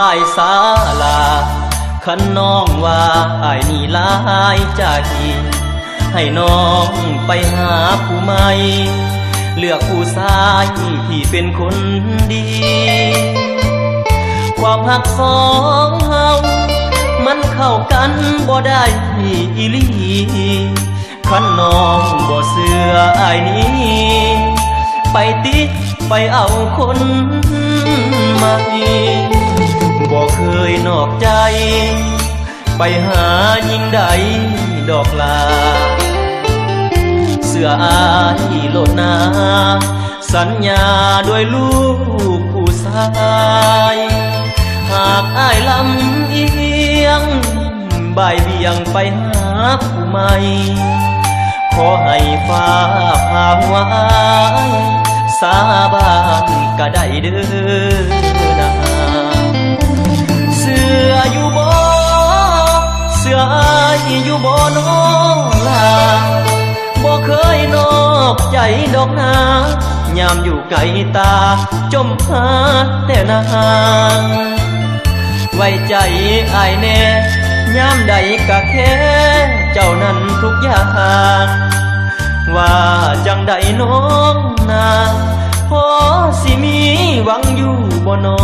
ายสาลาคันน้องว่าอ้ายนี่หลายใจให้น้องไปหาผู้ใหม่เลือกผู้ชายที่เป็นคนดีความหักสองเฮามันเข้ากันบ่ได้อีหลีคันน้องบ่เชื่ออ้ายนี้ไปติดไปเอาคนใหม่บ่เคยนอกใจไปหาหญิงใดดอกลาเสื้ออ้ายโลดนาสัญญาด้วยลูกผู้ชายหากอ้ายลำเอียงบ่ายเบี่ยงไปหาผู้ใหม่ขอให้ฟ้าพาหัวอ้ายสาบานก็ได้เด้อนะเสื้ออยู่บ่เสื้ออ้ายอยู่บ่น้องลาบ่เคยนอกใจดอกนายามอยู่ไกลตาจมหาแต่นางไว้ใจอ้ายแน่ยามใดก็แค่เจ้านั้นทุกอย่างว่าจังใดน้องนาพอสิมีหวังอยู่บ่น้อ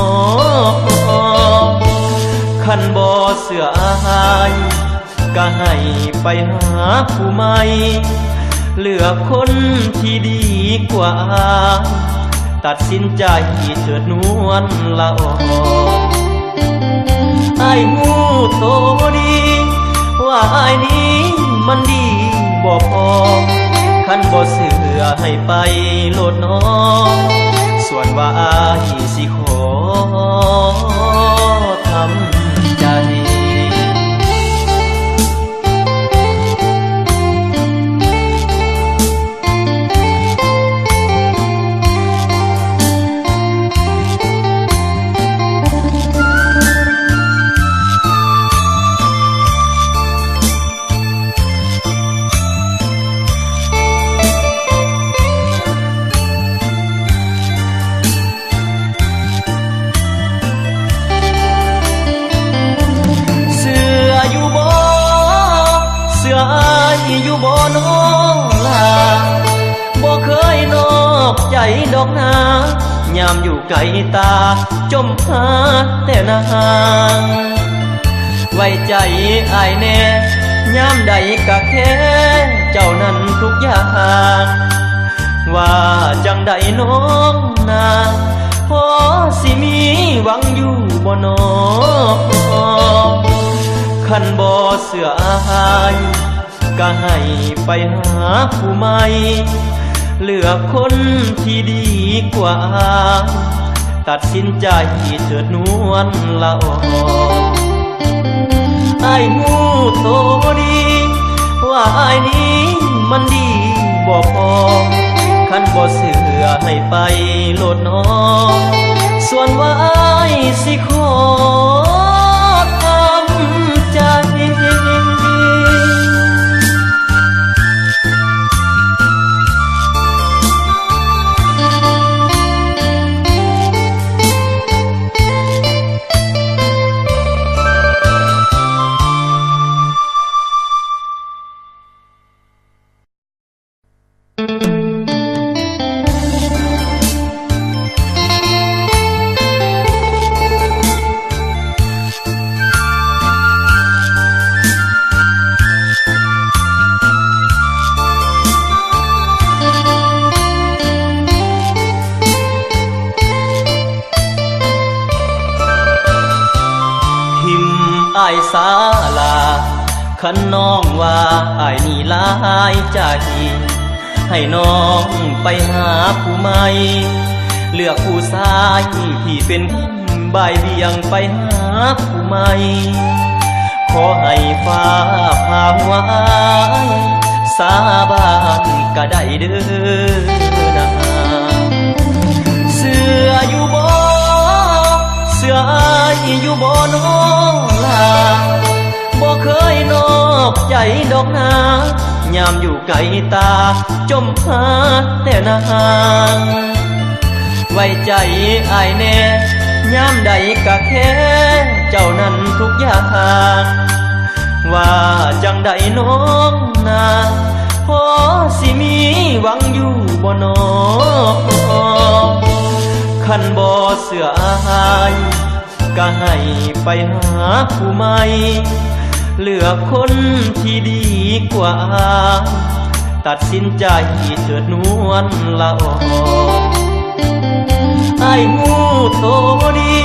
คันบ่เสื้ออ้ายก็ให้ไปหาผู้ใหม่เลือกคนที่ดีกว่าตัดสินใจเถิดนวลละอออ้ายฮู้โตดีว่าอ้ายนี้มันดีบ่พอคันบ่เชื่อให้ไปโลดน้องส่วนว่าอ้ายสิขอทำใจอยู่บ่น้องลาบ่เคยนอกใจดอกนายามอยู่ไกลตาจมหาแต่นางไว้ใจอ้ายแน่ยามใดก็แค่เจ้านั้นทุกอย่างว่าจังใดน้องนาพอสิมีหวังอยู่บ่น้อคันบ่เชื่ออ้ายก็ให้ไปหาผู้ใหม่เลือกคนที่ดีกว่าตัดสินใจเถิดนวลละอออ้ายฮู้โตดีว่าอ้ายนี้มันดีบ่พอคันบ่เชื่อให้ไปโลดน้องส่วนว่าอ้ายสิขอทำใจอ้ายสาลาคันน้องว่าอ้ายนี่หลายใจให้น้องไปหาผู้ใหม่เลือกผู้ชายที่เป็นบ่ายเบี่ยงไปหาผู้ใหม่ขอให้ฟ้าพาหัวอ้ายสาบานก็ได้เด้อนะเสื้ออยู่บ่เสื้ออ้ายอยู่บ่น้องลาบ่เคยนอกใจดอกนายามอยู่ไกลตาจมหาแต่นางไว้ใจอ้ายแน่ ยามใดก็แค่เจ้านั้นทุกอย่างว่าจังใดน้องนาพอสิมีหวังอยู่บ่นอคันบ่เสืออายก็ให้ไปหาผู้ใหม่เลือกคนที่ดีกว่าตัดสินใจเถิดนวลละอออายหูโตดี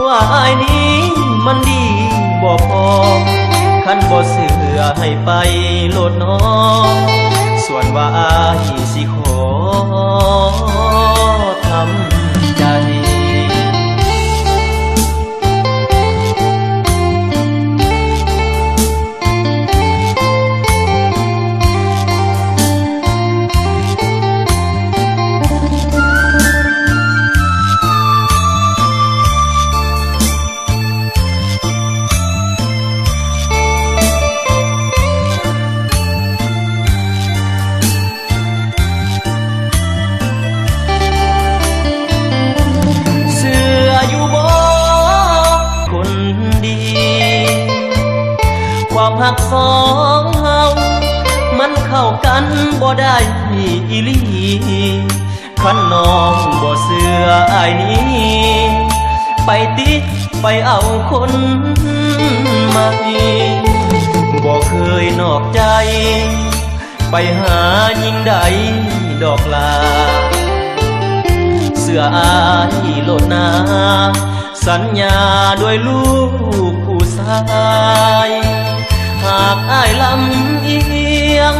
ว่าอายนี้มันดีบ่พอคันบ่เสือให้ไปโลดน้องส่วนว่าอายสิขอทำใจความหักสองเฮามันเข้ากันบ่ได้อีหลีคันน้องบ่เสืออายนี้ไปติดไปเอาคนใหม่บ่เคยนอกใจไปหาหญิงใดดอกลาเสืออายโลดนาสัญญาด้วยลูกผู้ชายหากอายลำเอียง